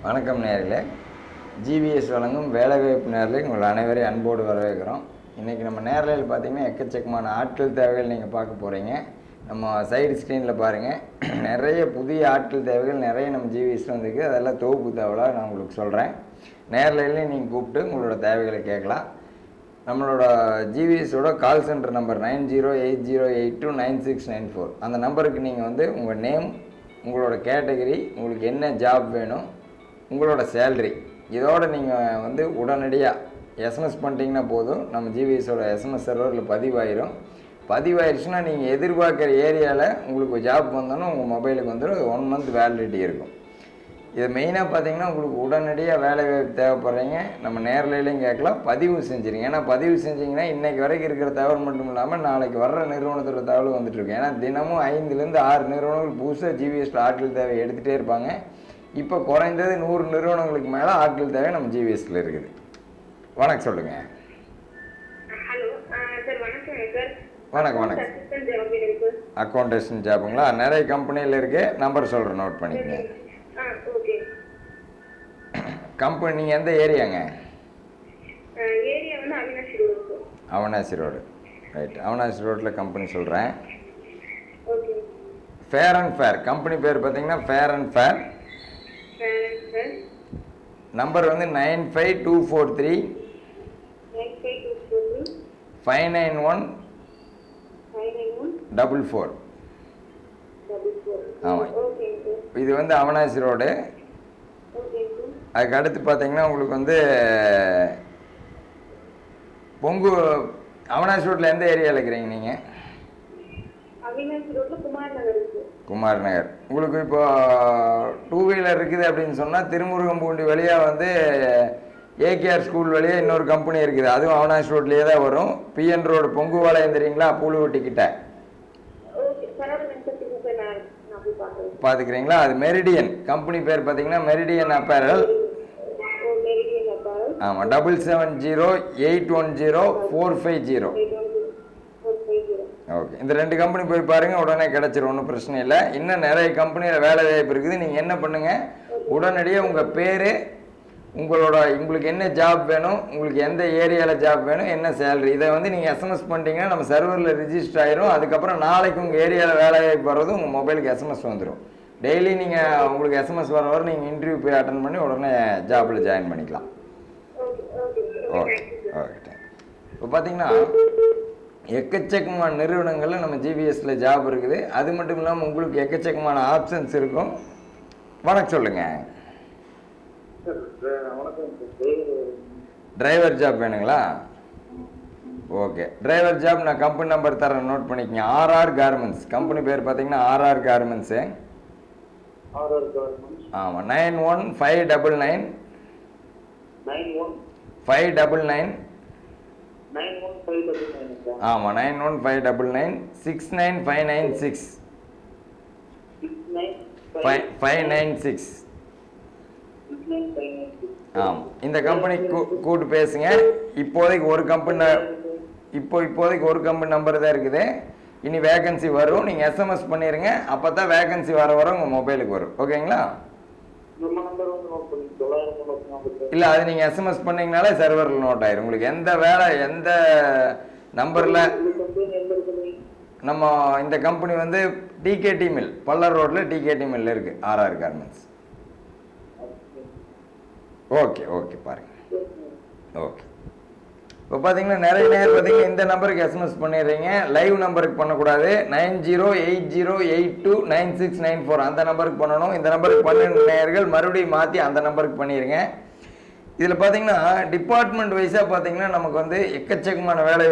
வணக்கம் நேயர்களே. ஜிவிஎஸ் வழங்கும் வேலைவாய்ப்பு நேரலைக்கு உங்கள் அனைவரையும் அன்போடு வரவேற்கிறோம். இன்றைக்கி நம்ம நேரலையில் பார்த்திங்கன்னா எக்கச்சக்கமான ஆட்கள் தேவைகள் நீங்கள் பார்க்க போகிறீங்க. நம்ம சைடு ஸ்க்ரீனில் பாருங்கள், நிறைய புதிய ஆட்கள் தேவைகள் நிறைய நம்ம ஜிவிஎஸில் வந்துருக்கு. அதெல்லாம் தொகுப்பு தேவையாக நான் உங்களுக்கு சொல்கிறேன். நேரலையிலையும் நீங்கள் கூப்பிட்டு உங்களோட தேவைகளை கேட்கலாம். நம்மளோட ஜிவிஎஸோட கால் சென்டர் நம்பர் 9080829694. அந்த நம்பருக்கு நீங்கள் வந்து உங்கள் நேம், உங்களோட கேட்டகரி, உங்களுக்கு என்ன ஜாப் வேணும், உங்களோட சேல்ரி, இதோடு நீங்கள் வந்து உடனடியாக எஸ்எம்எஸ் பண்ணிட்டீங்கன்னா போதும். நம்ம ஜிவிஎஸோட எஸ்எம்எஸ் சர்வரில் பதிவாயிருச்சுன்னா நீங்கள் எதிர்பார்க்குற ஏரியாவில் உங்களுக்கு ஜாப் வந்தோன்னா உங்கள் மொபைலுக்கு வந்துடும். 1 மந்த் வேலிடிட்டி இருக்கும். இது மெயினாக பார்த்தீங்கன்னா உங்களுக்கு உடனடியாக வேலை வாய்ப்பு தேவைப்படுறீங்க, நம்ம நேரலையிலையும் கேட்கலாம். பதிவு செஞ்சுருங்க. ஏன்னா பதிவு செஞ்சிங்கன்னா இன்றைக்கி வரைக்கும் இருக்கிற தகவல் மட்டும் இல்லாமல் நாளைக்கு வர்ற நிறுவனத்தோட தகவல் வந்துட்டுருக்கு. ஏன்னா தினமும் 5லேருந்து 6 நிறுவனங்கள் புதுசாக ஜிவிஎஸில் ஆட்கள் தேவை எடுத்துகிட்டே இருப்பாங்க. இப்போ குறைந்தது 100 நிறுவனங்களுக்கு மேலே ஆட்கள் தேவை நம்ம ஜிவிஎஸில் இருக்குது. வணக்கம் சொல்லுங்கள். வணக்கம் வணக்கம். அக்கௌண்டேஷன் ஜாப்புங்களா? நிறைய கம்பெனியில் இருக்குது. நம்பர் சொல்கிறேன், நோட் பண்ணிக்கங்க. கம்பெனி நீங்கள் எந்த ஏரியாங்க? அவினாசி ரோடு. ரைட், அவினாசி ரோட்டில் கம்பெனி சொல்கிறேன். ஃபேர் அண்ட் ஃபேர் கம்பெனி பேர் பார்த்தீங்கன்னா ஃபேர் அண்ட் ஃபேர். நம்பர் வந்து 95243 591 44. ஆமாம், இது வந்து அவினாசி ரோடு. அதுக்கு அடுத்து பார்த்தீங்கன்னா உங்களுக்கு வந்து அவினாசி ரோட்டில் எந்த ஏரியாவில் இருக்கிறீங்க நீங்கள்? குமார் நகர். உங்களுக்கு இப்போ 2 வீலர் இருக்குது அப்படின்னு சொன்னால் திருமுருகம்பூண்டி வழியாக வந்து ஏகேஆர் ஸ்கூல் வழியாக இன்னொரு கம்பெனி இருக்குது. அதுவும் அவினாசி ரோட்லேயே தான் வரும். பிஎன் ரோடு பொங்குவாளையம் தெரியுங்களா? பூலுவட்டிக்கிட்ட பார்த்துக்கிறீங்களா? அது மெரிடியன். கம்பெனி பேர் பார்த்தீங்கன்னா மெரிடியன் அப்பேரல். ஆமாம், 77081045. ஓகே, இந்த 2 கம்பெனி போய் பாருங்கள், உடனே கிடச்சிரும், ஒன்றும் பிரச்சனை இல்லை. இன்னும் நிறைய கம்பெனியில் வேலை வாய்ப்பு இருக்குது. நீங்கள் என்ன பண்ணுங்கள், உடனடியாக உங்கள் பேர், உங்களுக்கு என்ன ஜாப் வேணும், உங்களுக்கு எந்த ஏரியாவில் ஜாப் வேணும், என்ன சேலரி, இதை வந்து நீங்கள் எஸ்எம்எஸ் பண்ணிட்டீங்கன்னா நம்ம சர்வரில் ரிஜிஸ்டர் ஆயிரும். அதுக்கப்புறம் நாளைக்கு உங்கள் ஏரியாவில் வேலை வாய்ப்பு வர்றது உங்கள் மொபைலுக்கு எஸ்எம்எஸ் வந்துடும். டெய்லி நீங்கள் உங்களுக்கு எஸ்எம்எஸ் வர நீங்கள் இன்டர்வியூ போய் அட்டன் பண்ணி உடனே ஜாப்பில் ஜாயின் பண்ணிக்கலாம். Okay okay. இப்போ பார்த்தீங்கன்னா எக்கச்சக்கமான நிறுவனங்களில் நம்ம ஜிவிஎஸில் ஜாப் இருக்குது. அது மட்டும் இல்லாமல் உங்களுக்கு எக்கச்சக்கமான ஆப்ஷன்ஸ் இருக்கும். வணக்கம் சொல்லுங்கள். டிரைவர் ஜாப் வேணுங்களா? ஓகே, டிரைவர் ஜாப் நான் கம்பெனி நம்பர் தரேன், நோட் பண்ணிக்கங்க. RR garments. கம்பெனி பேர் பார்த்தீங்கன்னா ஆர்ஆர் கார்மெண்ட்ஸு. ஆமாம், 91599 599. ஆமாம், 91599 69596 596. ஆமாம், இந்த கம்பெனி கூட்டு பேசுங்க. இப்போதைக்கு ஒரு கம்பெனி நம்பர் தான் இருக்குது. இனி வேகன்சி வரும். நீங்கள் எஸ்எம்எஸ் பண்ணிடுங்க. அப்போ தான் வேகன்சி வர உங்கள் மொபைலுக்கு வரும். ஓகேங்களா? இல்லை, அது நீங்கள் எஸ்எம்எஸ் பண்ணிங்கனாலே சர்வரில் நோட் ஆயிரும். உங்களுக்கு எந்த வேலை, எந்த நம்பரில். நம்ம இந்த கம்பெனி வந்து டிகேடி மில், பல்லர் ரோட்டில் டிகேடி மில் இருக்குது, ஆர்ஆர் கார்மெண்ட்ஸ். ஓகே ஓகே, பாருங்கள். ஓகே, இப்போ பார்த்தீங்கன்னா நிறைய நேரம் பார்த்தீங்கன்னா இந்த நம்பருக்கு எஸ்எம்எஸ் பண்ணிடுறீங்க. லைவ் நம்பருக்கு பண்ணக்கூடாது. 9080829694 அந்த நம்பருக்கு பண்ணணும். இந்த நம்பருக்கு பண்ணின நேயர்கள் மறுபடியும் மாற்றி அந்த நம்பருக்கு பண்ணிடுங்க. இதில் பார்த்தீங்கன்னா டிபார்ட்மெண்ட் வைஸாக பார்த்தீங்கன்னா நமக்கு வந்து எக்கச்சக்கமான வேலை